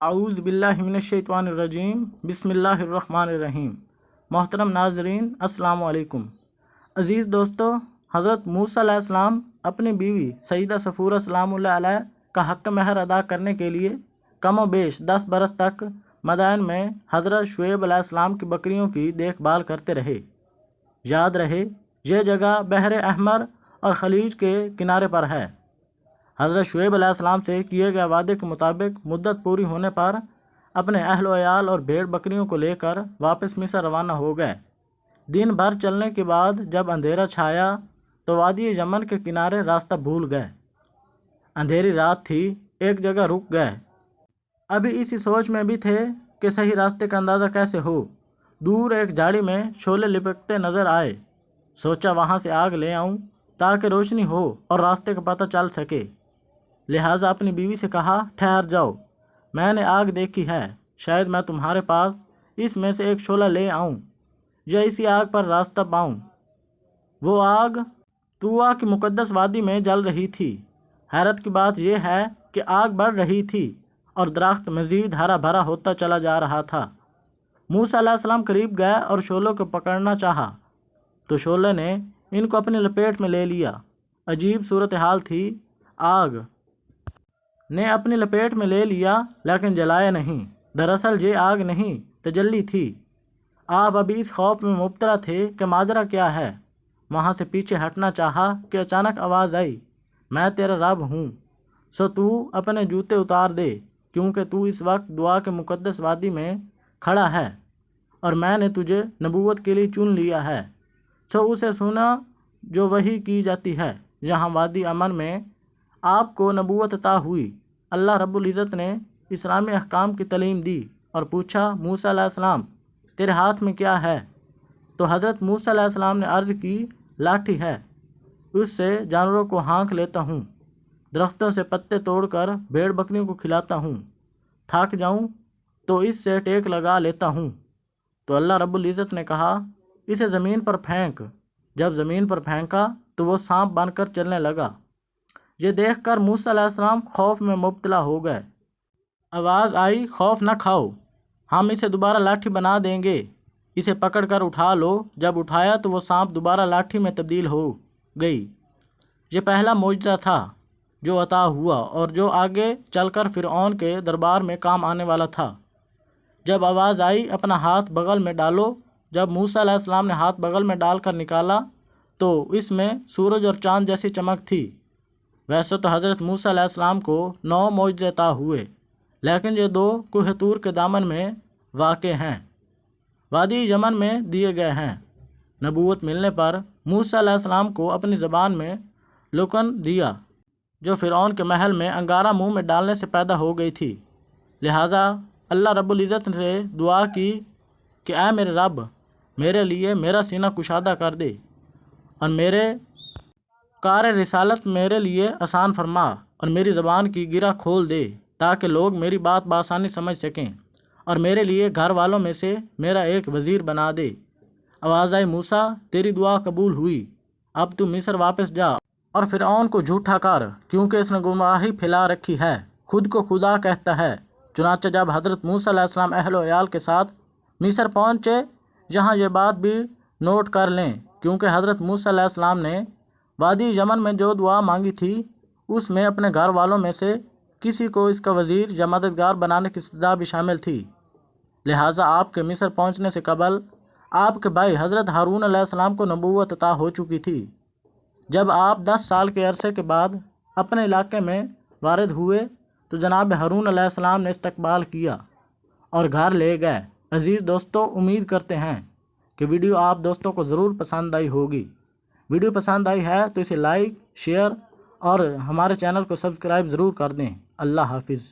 اعوذ باللہ من الشیطان الرجیم بسم اللہ الرحمن الرحیم۔ محترم ناظرین السلام علیکم۔ عزیز دوستو، حضرت موسیٰ علیہ السلام اپنی بیوی سیدہ صفورہ سلام اللہ علیہ کا حق مہر ادا کرنے کے لیے کم و بیش 10 برس تک مدائن میں حضرت شعیب علیہ السلام کی بکریوں کی دیکھ بھال کرتے رہے۔ یاد رہے یہ جگہ بحر احمر اور خلیج کے کنارے پر ہے۔ حضرت شعیب علیہ السلام سے کیے گئے وعدے کے مطابق مدت پوری ہونے پر اپنے اہل و عیال اور بھیڑ بکریوں کو لے کر واپس مصر روانہ ہو گئے۔ دن بھر چلنے کے بعد جب اندھیرا چھایا تو وادی یمن کے کنارے راستہ بھول گئے۔ اندھیری رات تھی، ایک جگہ رک گئے۔ ابھی اسی سوچ میں بھی تھے کہ صحیح راستے کا اندازہ کیسے ہو۔ دور ایک جھاڑی میں شعلے لپکتے نظر آئے۔ سوچا وہاں سے آگ لے آؤں تاکہ روشنی ہو اور راستے کا پتہ چل سکے۔ لہٰذا اپنی بیوی سے کہا، ٹھہر جاؤ، میں نے آگ دیکھی ہے، شاید میں تمہارے پاس اس میں سے ایک شعلہ لے آؤں یا اسی آگ پر راستہ پاؤں۔ وہ آگ طوٰا کی مقدس وادی میں جل رہی تھی۔ حیرت کی بات یہ ہے کہ آگ بڑھ رہی تھی اور درخت مزید ہرا بھرا ہوتا چلا جا رہا تھا۔ موسیٰ علیہ السلام قریب گئے اور شعلوں کو پکڑنا چاہا تو شعلے نے ان کو اپنی لپیٹ میں لے لیا۔ عجیب صورتحال تھی۔ آگ نے اپنی لپیٹ میں لے لیا لیکن جلایا نہیں۔ دراصل یہ آگ نہیں، تجلی تھی۔ آپ ابھی اس خوف میں مبتلا تھے کہ ماجرا کیا ہے۔ وہاں سے پیچھے ہٹنا چاہا کہ اچانک آواز آئی، میں تیرا رب ہوں، سو تو اپنے جوتے اتار دے، کیونکہ تو اس وقت دعا کے مقدس وادی میں کھڑا ہے اور میں نے تجھے نبوت کے لیے چن لیا ہے۔ سو اسے سنا جو وحی کی جاتی ہے۔ یہاں وادی امن میں آپ کو نبوت عطا ہوئی۔ اللہ رب العزت نے اسلامی احکام کی تعلیم دی اور پوچھا، موسیٰ علیہ السلام تیرے ہاتھ میں کیا ہے؟ تو حضرت موسیٰ علیہ السلام نے عرض کی، لاٹھی ہے، اس سے جانوروں کو ہانک لیتا ہوں، درختوں سے پتے توڑ کر بھیڑ بکریوں کو کھلاتا ہوں، تھک جاؤں تو اس سے ٹیک لگا لیتا ہوں۔ تو اللہ رب العزت نے کہا، اسے زمین پر پھینک۔ جب زمین پر پھینکا تو وہ سانپ بن کر چلنے لگا۔ یہ دیکھ کر موسیٰ علیہ السلام خوف میں مبتلا ہو گئے۔ آواز آئی، خوف نہ کھاؤ، ہم اسے دوبارہ لاٹھی بنا دیں گے، اسے پکڑ کر اٹھا لو۔ جب اٹھایا تو وہ سانپ دوبارہ لاٹھی میں تبدیل ہو گئی۔ یہ پہلا معجزہ تھا جو عطا ہوا اور جو آگے چل کر فرعون کے دربار میں کام آنے والا تھا۔ جب آواز آئی، اپنا ہاتھ بغل میں ڈالو۔ جب موسیٰ علیہ السلام نے ہاتھ بغل میں ڈال کر نکالا تو اس میں سورج اور چاند جیسی چمک تھی۔ ویسے تو حضرت موسیٰ علیہ السلام کو 9 معجزے عطا ہوئے، لیکن یہ 2 کوہ طور کے دامن میں واقع ہیں، وادی یمن میں دیے گئے ہیں۔ نبوت ملنے پر موسیٰ علیہ السلام کو اپنی زبان میں لکن دیا جو فرعون کے محل میں انگارہ منہ میں ڈالنے سے پیدا ہو گئی تھی۔ لہٰذا اللہ رب العزت سے دعا کی کہ اے میرے رب، میرے لیے میرا سینہ کشادہ کر دے اور میرے کار رسالت میرے لیے آسان فرما اور میری زبان کی گرہ کھول دے تاکہ لوگ میری بات بآسانی سمجھ سکیں، اور میرے لیے گھر والوں میں سے میرا ایک وزیر بنا دے۔ آواز آئی، موسیٰ تیری دعا قبول ہوئی، اب تو مصر واپس جا اور فرعون کو جھوٹا کر، کیونکہ اس نے گمراہی پھیلا رکھی ہے، خود کو خدا کہتا ہے۔ چنانچہ جب حضرت موسیٰ علیہ السلام اہل و عیال کے ساتھ مصر پہنچے، یہاں یہ بات بھی نوٹ کر لیں کیونکہ حضرت موسیٰ علیہ السلام نے وادی یمن میں جو دعا مانگی تھی اس میں اپنے گھر والوں میں سے کسی کو اس کا وزیر یا مددگار بنانے کی استدعا بھی شامل تھی۔ لہٰذا آپ کے مصر پہنچنے سے قبل آپ کے بھائی حضرت ہارون علیہ السلام کو نبوت عطا ہو چکی تھی۔ جب آپ 10 سال کے عرصے کے بعد اپنے علاقے میں وارد ہوئے تو جناب ہارون علیہ السلام نے استقبال کیا اور گھر لے گئے۔ عزیز دوستو، امید کرتے ہیں کہ ویڈیو آپ دوستوں کو ضرور پسند آئی ہوگی۔ ویڈیو پسند آئی ہے تو اسے لائک، شیئر اور ہمارے چینل کو سبسکرائب ضرور کر دیں۔ اللہ حافظ۔